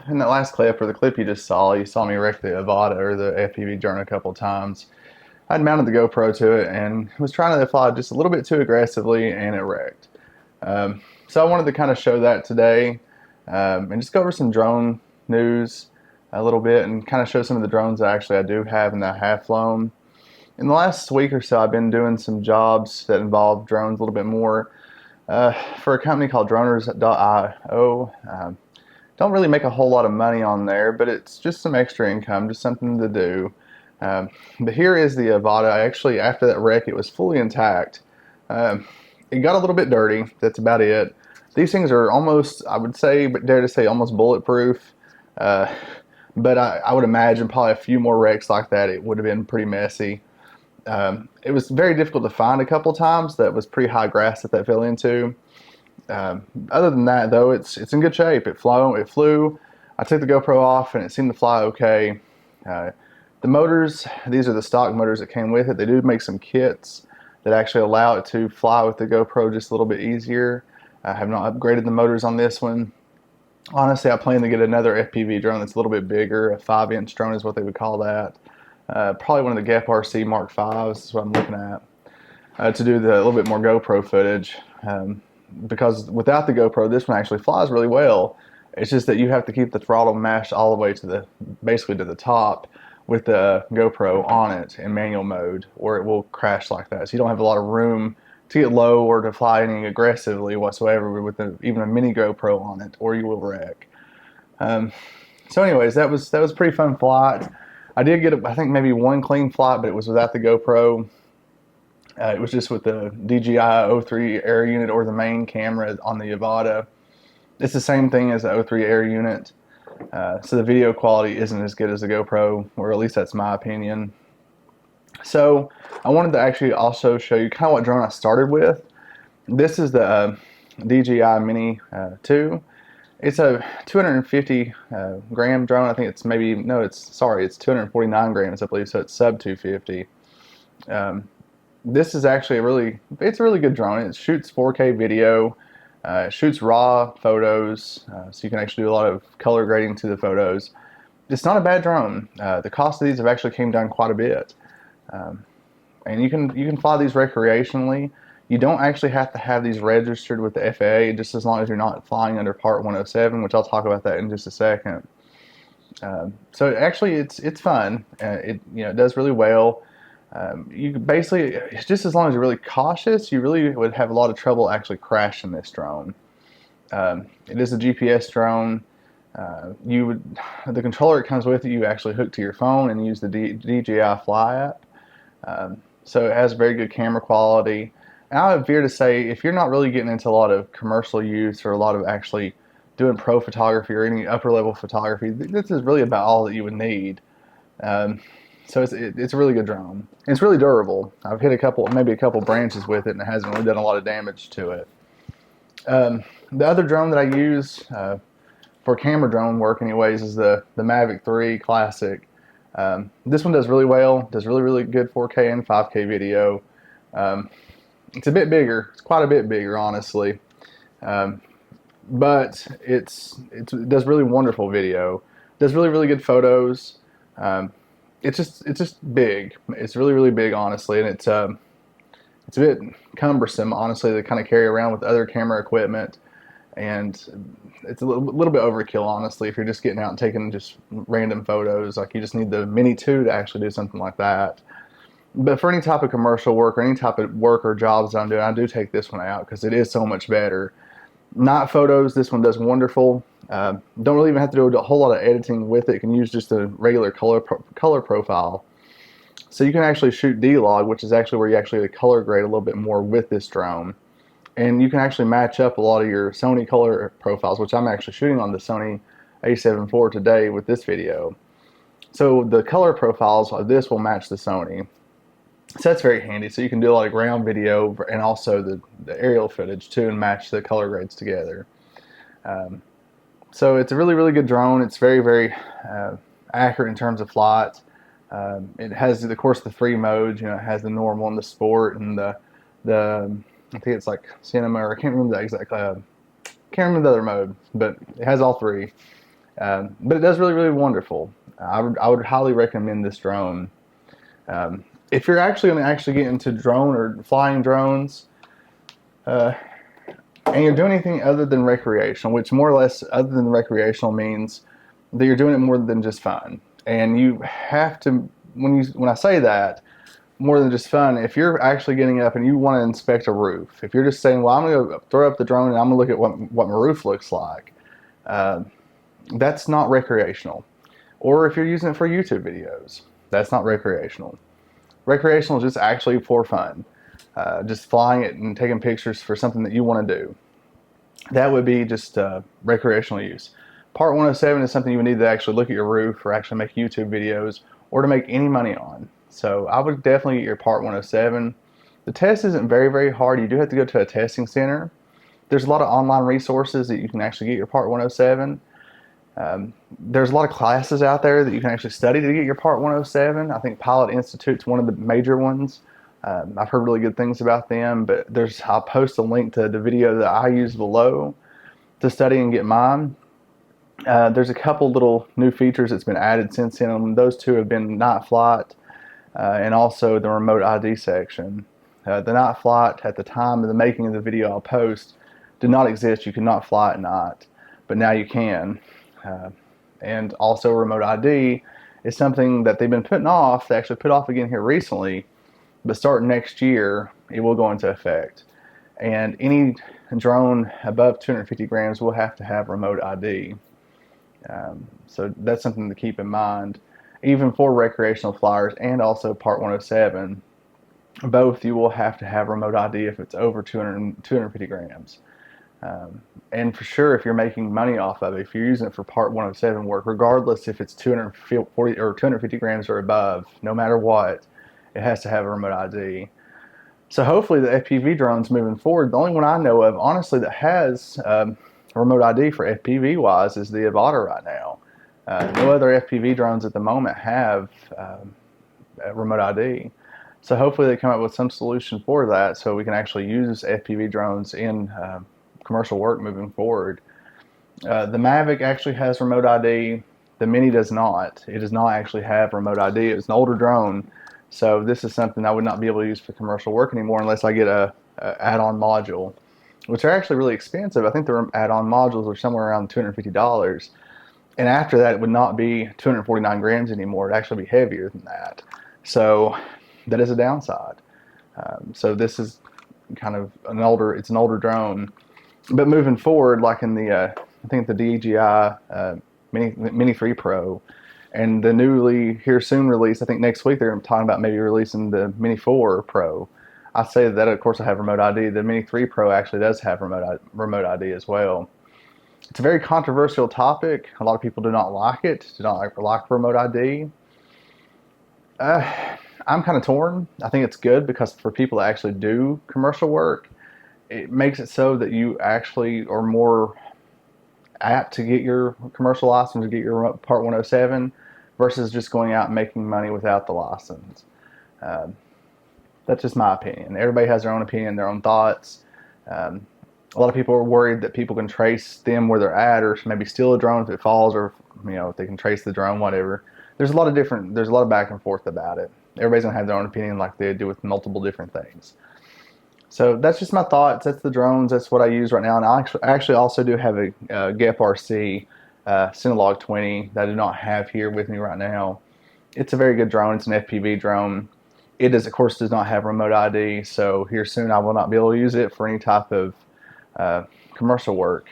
in that last clip, or the clip you saw me wreck the Avata or the FPV drone a couple times. I'd mounted the GoPro to it and was trying to fly just a little bit too aggressively, and it wrecked. So I wanted to kind of show that today, and just go over some drone news a little bit, and kind of show some of the drones that I do have and that I have flown. In the last week or so, I've been doing some jobs that involve drones a little bit more for a company called droners.io. Don't really make a whole lot of money on there, but it's just some extra income, just something to do. But here is the Avata. After that wreck, it was fully intact. It got a little bit dirty. That's about it. These things are almost, I would say, but dare to say, almost bulletproof. But I would imagine probably a few more wrecks like that, it would have been pretty messy. It was very difficult to find a couple times. That was pretty high grass that fell into. Other than that, though, it's in good shape. It flew. I took the GoPro off, and it seemed to fly okay. The motors, these are the stock motors that came with it. They do make some kits that actually allow it to fly with the GoPro just a little bit easier. I have not upgraded the motors on this one. Honestly, I plan to get another FPV drone that's a little bit bigger. A 5-inch drone is what they would call that. Probably one of the GEP RC Mark 5s is what I'm looking at, to do a little bit more GoPro footage. Because without the GoPro, this one actually flies really well. It's just that you have to keep the throttle mashed all the way to basically to the top with the GoPro on it in manual mode, or it will crash like that. So you don't have a lot of room to get low or to fly any aggressively whatsoever with even a mini GoPro on it, or you will wreck. So anyways, that was a pretty fun flight. I did get, I think, maybe one clean flight, but it was without the GoPro. It was just with the DJI O3 air unit, or the main camera on the Avata. It's the same thing as the O3 air unit. So the video quality isn't as good as the GoPro, or at least that's my opinion. So I wanted to actually also show you kind of what drone I started with. This is the DJI Mni 2. It's a 250 gram drone. I think it's it's 249 grams, I believe, so it's sub 250. This is actually it's a really good drone. It shoots 4K video. It shoots raw photos, so you can actually do a lot of color grading to the photos. It's not a bad drone. The cost of these have actually came down quite a bit, and you can fly these recreationally. You don't actually have to have these registered with the FAA, just as long as you're not flying under Part 107, which I'll talk about that in just a second. So actually, it's fun. It does really well. You basically, just as long as you're really cautious, you really would have a lot of trouble actually crashing this drone. It is a GPS drone. The controller it comes with, you actually hook to your phone and use the DJI Fly app. So it has very good camera quality. And I would fear to say, if you're not really getting into a lot of commercial use, or a lot of actually doing pro photography or any upper level photography, this is really about all that you would need. So it's a really good drone. And it's really durable. I've hit maybe a couple branches with it, and it hasn't really done a lot of damage to it. The other drone that I use for camera drone work anyways is the Mavic 3 Classic. This one does really well, does really good 4K and 5K video. It's a bit bigger, it's quite a bit bigger, honestly. But it does really wonderful video, it does really good photos. It's just big. It's really big, honestly, and it's a bit cumbersome, honestly, to kind of carry around with other camera equipment, and it's a little bit overkill, honestly, if you're just getting out and taking just random photos. Like, you just need the Mini 2 to actually do something like that. But for any type of commercial work, or any type of work or jobs that I'm doing, I do take this one out because it is so much better. Night photos, this one does wonderful. Don't really even have to do a whole lot of editing with it. You can use just a regular color profile. So you can actually shoot D-Log, which is actually where you actually color grade a little bit more with this drone. And you can actually match up a lot of your Sony color profiles, which I'm actually shooting on the Sony A7IV today with this video. So the color profiles of this will match the Sony. So that's very handy. So you can do a lot of ground video and also the aerial footage too, and match the color grades together. So it's a really good drone. It's very accurate in terms of flight. It has, of course, the 3 modes. It has the normal and the sport and the I think it's like cinema, or I can't remember the exact can't remember the other mode, but it has all 3. But it does really wonderful. I would highly recommend this drone. If you're actually going to actually get into drone or flying drones, and you're doing anything other than recreational, which more or less other than recreational means that you're doing it more than just fun. And you have to, when I say that, more than just fun, if you're actually getting up and you want to inspect a roof, if you're just saying, well, I'm going to throw up the drone and I'm going to look at what my roof looks like, that's not recreational. Or if you're using it for YouTube videos, that's not recreational. Recreational is just actually for fun. Just flying it and taking pictures for something that you want to do. That would be just recreational use. Part 107 is something you would need to actually look at your roof or actually make YouTube videos or to make any money on. So I would definitely get your Part 107. The test isn't very hard. You do have to go to a testing center. There's a lot of online resources that you can actually get your Part 107. There's a lot of classes out there that you can actually study to get your Part 107. I think Pilot Institute's one of the major ones. I've heard really good things about them, but I'll post a link to the video that I use below to study and get mine. There's a couple little new features that's been added since then. Those two have been night flight and also the remote ID section. The night flight at the time of the making of the video I'll post did not exist. You could not fly at night, but now you can. And also remote ID is something that they've been putting off. They actually put off again here recently, but starting next year, it will go into effect. And any drone above 250 grams will have to have remote ID. So that's something to keep in mind. Even for recreational flyers and also Part 107, both you will have to have remote ID if it's over 250 grams. And for sure, if you're making money off of it, if you're using it for Part 107 work, regardless if it's 240 or 250 grams or above, no matter what, it has to have a remote ID. So hopefully the FPV drones moving forward, the only one I know of, honestly, that has remote ID for FPV wise is the Avata right now. No other FPV drones at the moment have remote ID. So hopefully they come up with some solution for that so we can actually use FPV drones in commercial work moving forward. The Mavic actually has remote ID. The Mini does not. It does not actually have remote ID. It's an older drone, so this is something I would not be able to use for commercial work anymore unless I get a add-on module, which are actually really expensive. I think the add-on modules are somewhere around $250, and after that it would not be 249 grams anymore. It'd actually be heavier than that. So that is a downside. So this is kind of an older drone. But moving forward, like in the, I think the DJI Mni 3 Pro, and the newly here soon release, I think next week they're talking about maybe releasing the Mni 4 Pro. I say that of course I have remote ID. The Mni 3 Pro actually does have remote ID as well. It's a very controversial topic. A lot of people do not like it, do not like remote ID. I'm kind of torn. I think it's good because for people that actually do commercial work, it makes it so that you actually are more apt to get your commercial license, to get your Part 107, versus just going out and making money without the license. That's just my opinion. Everybody has their own opinion, their own thoughts. A lot of people are worried that people can trace them where they're at, or maybe steal a drone if it falls, or if they can trace the drone, whatever. There's a lot of back and forth about it. Everybody's gonna have their own opinion, like they do with multiple different things. So that's just my thoughts. That's the drones. That's what I use right now. And I actually also do have a GEP RC Cinelog 20 that I do not have here with me right now. It's a very good drone. It's an FPV drone. It of course does not have remote ID. So here soon I will not be able to use it for any type of commercial work.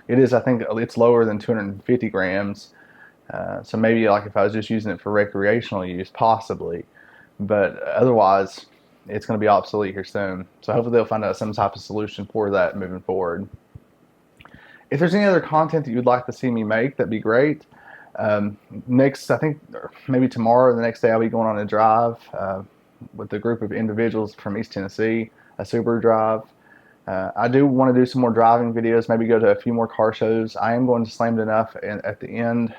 It is, I think, it's lower than 250 grams. So maybe like if I was just using it for recreational use, possibly. But otherwise, it's going to be obsolete here soon. So hopefully they'll find out some type of solution for that moving forward. If there's any other content that you'd like to see me make, that'd be great. Next, I think maybe tomorrow or the next day, I'll be going on a drive with a group of individuals from East Tennessee, a Subaru drive. I do want to do some more driving videos, maybe go to a few more car shows. I am going to Slammed Enough at the end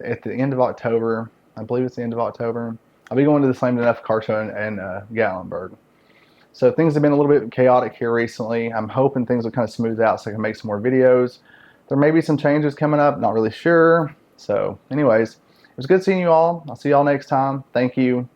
of October. I believe it's the end of October. I'll be going to the Slammed Enough car show in Gatlinburg. So things have been a little bit chaotic here recently. I'm hoping things will kind of smooth out so I can make some more videos. There may be some changes coming up, not really sure. So anyways, it was good seeing you all. I'll see y'all next time. Thank you.